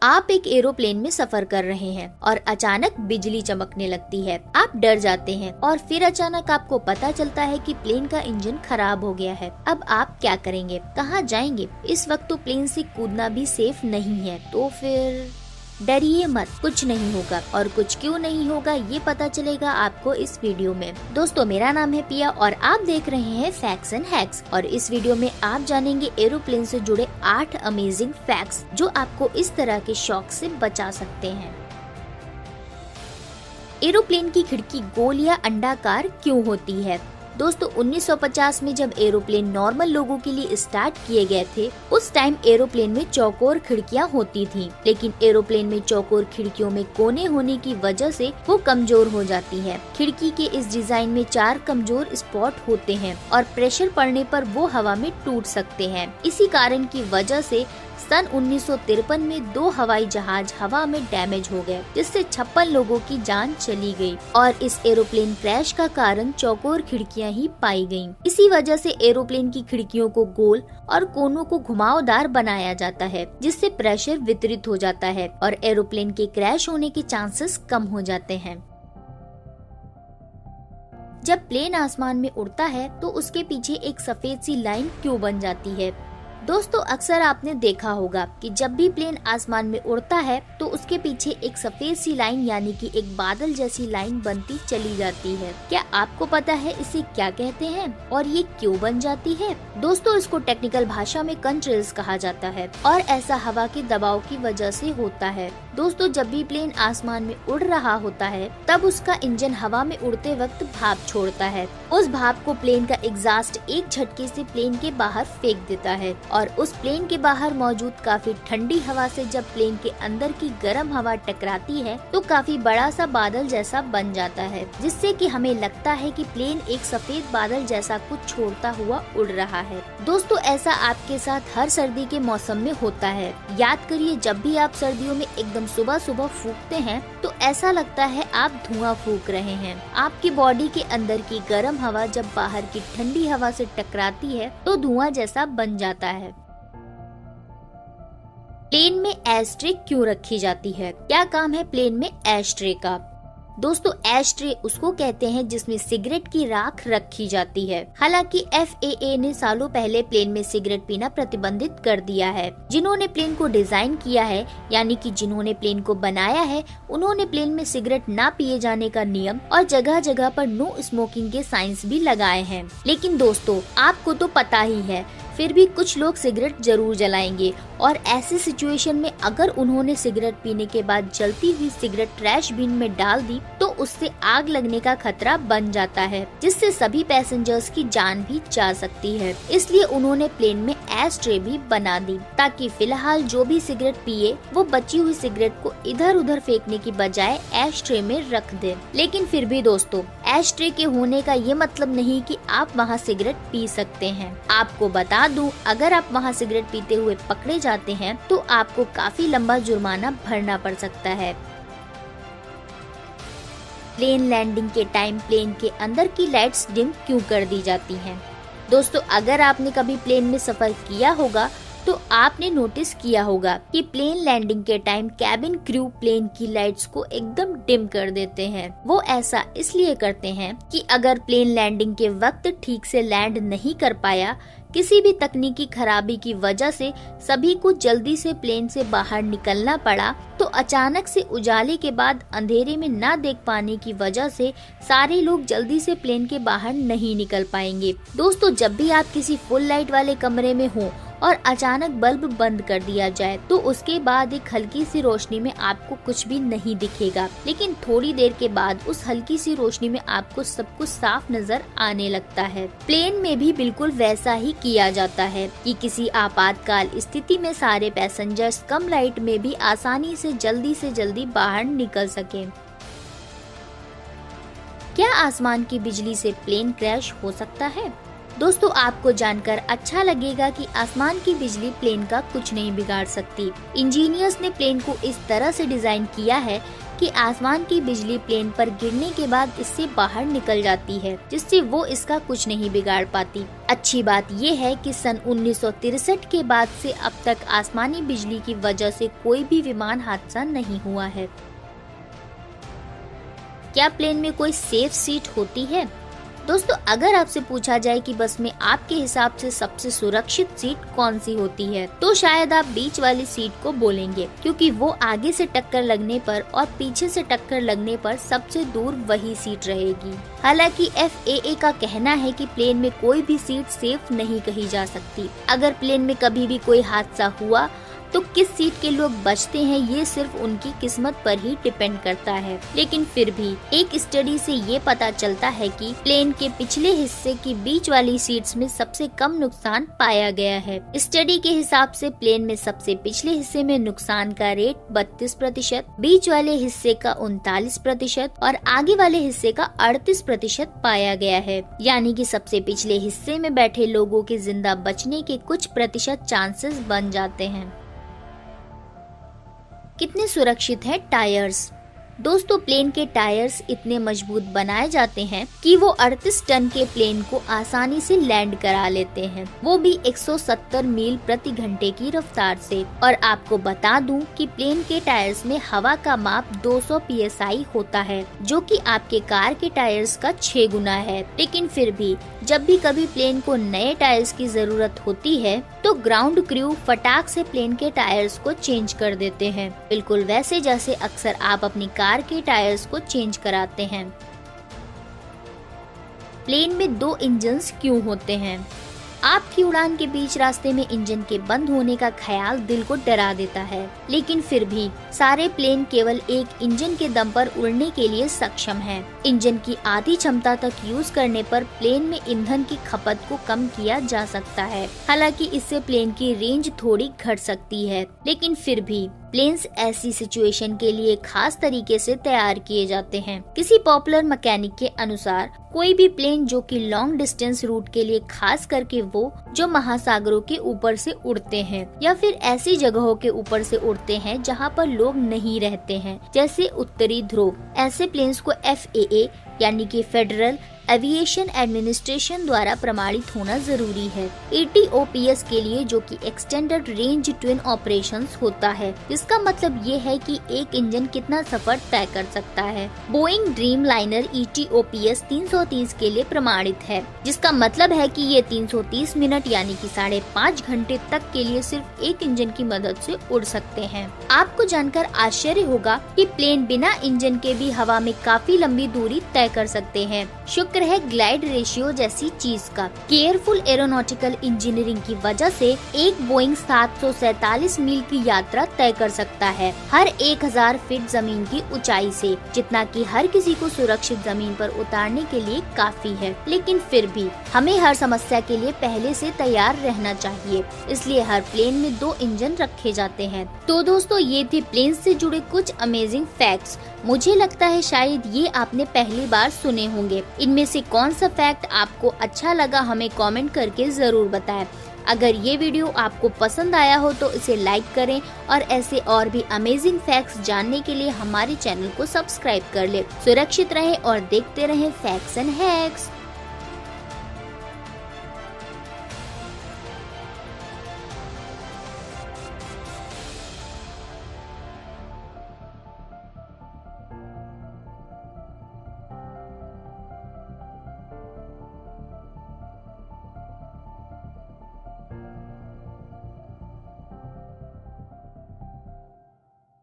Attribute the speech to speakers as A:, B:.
A: आप एक एरोप्लेन में सफर कर रहे हैं और अचानक बिजली चमकने लगती है। आप डर जाते हैं और फिर अचानक आपको पता चलता है कि प्लेन का इंजन खराब हो गया है। अब आप क्या करेंगे, कहाँ जाएंगे? इस वक्त तो प्लेन से कूदना भी सेफ नहीं है। तो फिर डरिए मत, कुछ नहीं होगा। और कुछ क्यों नहीं होगा ये पता चलेगा आपको इस वीडियो में। दोस्तों, मेरा नाम है पिया और आप देख रहे हैं फैक्ट्स एंड हैक्स। और इस वीडियो में आप जानेंगे एरोप्लेन से जुड़े 8 अमेजिंग फैक्ट्स जो आपको इस तरह के शॉक से बचा सकते हैं। एरोप्लेन की खिड़की गोल या अंडाकार क्यों होती है? दोस्तों, 1950 में जब एरोप्लेन नॉर्मल लोगों के लिए स्टार्ट किए गए थे, उस टाइम एरोप्लेन में चौकोर खिड़कियां होती थीं। लेकिन एरोप्लेन में चौकोर खिड़कियों में कोने होने की वजह से वो कमजोर हो जाती है। खिड़की के इस डिजाइन में 4 कमजोर स्पॉट होते हैं और प्रेशर पड़ने पर वो हवा में टूट सकते हैं। इसी कारण की वजह से सन 1953 में 2 हवाई जहाज हवा में डैमेज हो गए, जिससे 56 लोगों की जान चली गई। और इस एरोप्लेन क्रैश का कारण चौकोर खिड़कियां ही पाई गईं। इसी वजह से एरोप्लेन की खिड़कियों को गोल और कोनों को घुमावदार बनाया जाता है, जिससे प्रेशर वितरित हो जाता है और एरोप्लेन के क्रैश होने के चांसेस कम हो जाते हैं। जब प्लेन आसमान में उड़ता है तो उसके पीछे एक सफेद सी लाइन क्यों बन जाती है? दोस्तों, अक्सर आपने देखा होगा कि जब भी प्लेन आसमान में उड़ता है तो उसके पीछे एक सफेद सी लाइन यानी कि एक बादल जैसी लाइन बनती चली जाती है। क्या आपको पता है इसे क्या कहते हैं और ये क्यों बन जाती है? दोस्तों, इसको टेक्निकल भाषा में कंट्रेल्स कहा जाता है और ऐसा हवा के दबाव की वजह से होता है। दोस्तों, जब भी प्लेन आसमान में उड़ रहा होता है तब उसका इंजन हवा में उड़ते वक्त भाप छोड़ता है। उस भाप को प्लेन का एग्जॉस्ट एक झटके से प्लेन के बाहर फेंक देता है और उस प्लेन के बाहर मौजूद काफी ठंडी हवा से जब प्लेन के अंदर की गर्म हवा टकराती है तो काफी बड़ा सा बादल जैसा बन जाता है, जिससे कि हमें लगता है कि प्लेन एक सफेद बादल जैसा कुछ छोड़ता हुआ उड़ रहा है। दोस्तों, ऐसा आपके साथ हर सर्दी के मौसम में होता है। याद करिए, जब भी आप सर्दियों में एकदम सुबह सुबह फूंकते हैं तो ऐसा लगता है आप धुआं फूंक रहे हैं। आपकी बॉडी के अंदर की गर्म हवा जब बाहर की ठंडी हवा से टकराती है तो धुआं जैसा बन जाता है। प्लेन में एशट्रे क्यों रखी जाती है? क्या काम है प्लेन में एशट्रे का? दोस्तों, एशट्रे उसको कहते हैं जिसमें सिगरेट की राख रखी जाती है। हालांकि FAA ने सालों पहले प्लेन में सिगरेट पीना प्रतिबंधित कर दिया है। जिन्होंने प्लेन को डिजाइन किया है यानी कि जिन्होंने प्लेन को बनाया है, उन्होंने प्लेन में सिगरेट ना पिए जाने का नियम और जगह जगह पर नो स्मोकिंग के साइंस भी लगाए हैं। लेकिन दोस्तों, आपको तो पता ही है, फिर भी कुछ लोग सिगरेट जरूर जलाएंगे और ऐसी सिचुएशन में अगर उन्होंने सिगरेट पीने के बाद जलती हुई सिगरेट ट्रैश बिन में डाल दी तो उससे आग लगने का खतरा बन जाता है, जिससे सभी पैसेंजर्स की जान भी जा सकती है। इसलिए उन्होंने प्लेन में एशट्रे भी बना दी ताकि फिलहाल जो भी सिगरेट पिए वो बची हुई सिगरेट को इधर उधर फेंकने की बजाय एशट्रे में रख दे। लेकिन फिर भी दोस्तों, एशट्रे के होने का ये मतलब नहीं कि आप वहाँ सिगरेट पी सकते हैं। आपको बता दूं, अगर आप वहाँ सिगरेट पीते हुए पकड़े जाते हैं तो आपको काफी लंबा जुर्माना भरना पड़ सकता है। प्लेन लैंडिंग के टाइम प्लेन के अंदर की लाइट्स डिम क्यों कर दी जाती हैं? दोस्तों, अगर आपने कभी प्लेन में सफर किया होगा तो आपने नोटिस किया होगा कि प्लेन लैंडिंग के टाइम कैबिन क्रू प्लेन की लाइट्स को एकदम डिम कर देते हैं। वो ऐसा इसलिए करते हैं कि अगर प्लेन लैंडिंग के वक्त ठीक से लैंड नहीं कर पाया, किसी भी तकनीकी खराबी की वजह से सभी को जल्दी से प्लेन से बाहर निकलना पड़ा, तो अचानक से उजाले के बाद अंधेरे में ना देख पाने की वजह से सारे लोग जल्दी से प्लेन के बाहर नहीं निकल पाएंगे। दोस्तों, जब भी आप किसी फुल लाइट वाले कमरे में हो और अचानक बल्ब बंद कर दिया जाए तो उसके बाद एक हल्की सी रोशनी में आपको कुछ भी नहीं दिखेगा, लेकिन थोड़ी देर के बाद उस हल्की सी रोशनी में आपको सब कुछ साफ नजर आने लगता है। प्लेन में भी बिल्कुल वैसा ही किया जाता है कि किसी आपातकाल स्थिति में सारे पैसेंजर्स कम लाइट में भी आसानी से जल्दी बाहर निकल सकें। क्या आसमान की बिजली से प्लेन क्रैश हो सकता है? दोस्तों, आपको जानकर अच्छा लगेगा कि आसमान की बिजली प्लेन का कुछ नहीं बिगाड़ सकती। इंजीनियर्स ने प्लेन को इस तरह से डिजाइन किया है कि आसमान की बिजली प्लेन पर गिरने के बाद इससे बाहर निकल जाती है, जिससे वो इसका कुछ नहीं बिगाड़ पाती। अच्छी बात ये है कि सन 1963 के बाद से अब तक आसमानी बिजली की वजह से कोई भी विमान हादसा नहीं हुआ है। क्या प्लेन में कोई सेफ सीट होती है? दोस्तों, अगर आपसे पूछा जाए कि बस में आपके हिसाब से सबसे सुरक्षित सीट कौन सी होती है, तो शायद आप बीच वाली सीट को बोलेंगे, क्योंकि वो आगे से टक्कर लगने पर और पीछे से टक्कर लगने पर सबसे दूर वही सीट रहेगी। हालांकि FAA का कहना है कि प्लेन में कोई भी सीट सेफ नहीं कही जा सकती। अगर प्लेन में कभी भी कोई हादसा हुआ तो किस सीट के लोग बचते हैं ये सिर्फ उनकी किस्मत पर ही डिपेंड करता है। लेकिन फिर भी एक स्टडी से ये पता चलता है कि प्लेन के पिछले हिस्से की बीच वाली सीट्स में सबसे कम नुकसान पाया गया है। स्टडी के हिसाब से प्लेन में सबसे पिछले हिस्से में नुकसान का रेट 32%, बीच वाले हिस्से का 39% और आगे वाले हिस्से का 38% पाया गया है। यानी कि सबसे पिछले हिस्से में बैठे लोगों के जिंदा बचने के कुछ प्रतिशत चांसेस बन जाते हैं। कितने सुरक्षित है टायर्स? दोस्तों, प्लेन के टायर्स इतने मजबूत बनाए जाते हैं कि वो 38 टन के प्लेन को आसानी से लैंड करा लेते हैं, वो भी 170 मील प्रति घंटे की रफ्तार से। और आपको बता दूं कि प्लेन के टायर्स में हवा का माप 200 PSI होता है, जो कि आपके कार के टायर्स का 6 गुना है। लेकिन फिर भी जब भी कभी प्लेन को नए टायर्स की जरूरत होती है तो ग्राउंड क्रू फटाक से प्लेन के टायर्स को चेंज कर देते हैं, बिल्कुल वैसे जैसे अक्सर आप अपनी कार के टायर्स को चेंज कराते हैं। प्लेन में 2 इंजन्स क्यों होते हैं? आपकी उड़ान के बीच रास्ते में इंजन के बंद होने का ख्याल दिल को डरा देता है, लेकिन फिर भी सारे प्लेन केवल एक इंजन के दम पर उड़ने के लिए सक्षम हैं। इंजन की आधी क्षमता तक यूज करने पर प्लेन में ईंधन की खपत को कम किया जा सकता है। हालांकि इससे प्लेन की रेंज थोड़ी घट सकती है, लेकिन फिर भी प्लेन्स ऐसी सिचुएशन के लिए खास तरीके से तैयार किए जाते हैं। किसी पॉपुलर मैकेनिक के अनुसार कोई भी प्लेन जो कि लॉन्ग डिस्टेंस रूट के लिए, खास करके वो जो महासागरों के ऊपर से उड़ते हैं या फिर ऐसी जगहों के ऊपर से उड़ते हैं जहां पर लोग नहीं रहते हैं, जैसे उत्तरी ध्रुव, ऐसे प्लेन्स को FAA यानी कि फेडरल एविएशन एडमिनिस्ट्रेशन द्वारा प्रमाणित होना जरूरी है। ETOPS के लिए, जो कि एक्सटेंडेड रेंज ट्विन ऑपरेशंस होता है, जिसका मतलब ये है कि एक इंजन कितना सफर तय कर सकता है। बोइंग ड्रीम लाइनर ETOPS 330 के लिए प्रमाणित है, जिसका मतलब है कि ये 330 मिनट यानी कि 5.5 घंटे तक के लिए सिर्फ एक इंजन की मदद से उड़ सकते हैं। आपको जानकर आश्चर्य होगा कि प्लेन बिना इंजन के भी हवा में काफी लंबी दूरी तय कर सकते हैं। शुक्र है ग्लाइड रेशियो जैसी चीज का। केयरफुल एरोनॉटिकल इंजीनियरिंग की वजह से एक बोइंग 747 मील की यात्रा तय कर सकता है हर 1000 फीट जमीन की ऊंचाई से, जितना कि हर किसी को सुरक्षित जमीन पर उतारने के लिए काफी है। लेकिन फिर भी हमें हर समस्या के लिए पहले से तैयार रहना चाहिए, इसलिए हर प्लेन में 2 इंजन रखे जाते हैं। तो दोस्तों, ये थे प्लेन से जुड़े कुछ अमेजिंग फैक्ट्स। मुझे लगता है शायद ये आपने पहली बार सुने होंगे। इनमें से कौन सा फैक्ट आपको अच्छा लगा हमें कमेंट करके जरूर बताएं। अगर ये वीडियो आपको पसंद आया हो तो इसे लाइक करें और ऐसे और भी अमेजिंग फैक्ट्स जानने के लिए हमारे चैनल को सब्सक्राइब कर ले। सुरक्षित रहें और देखते रहें फैक्ट्स एंड हैक्स।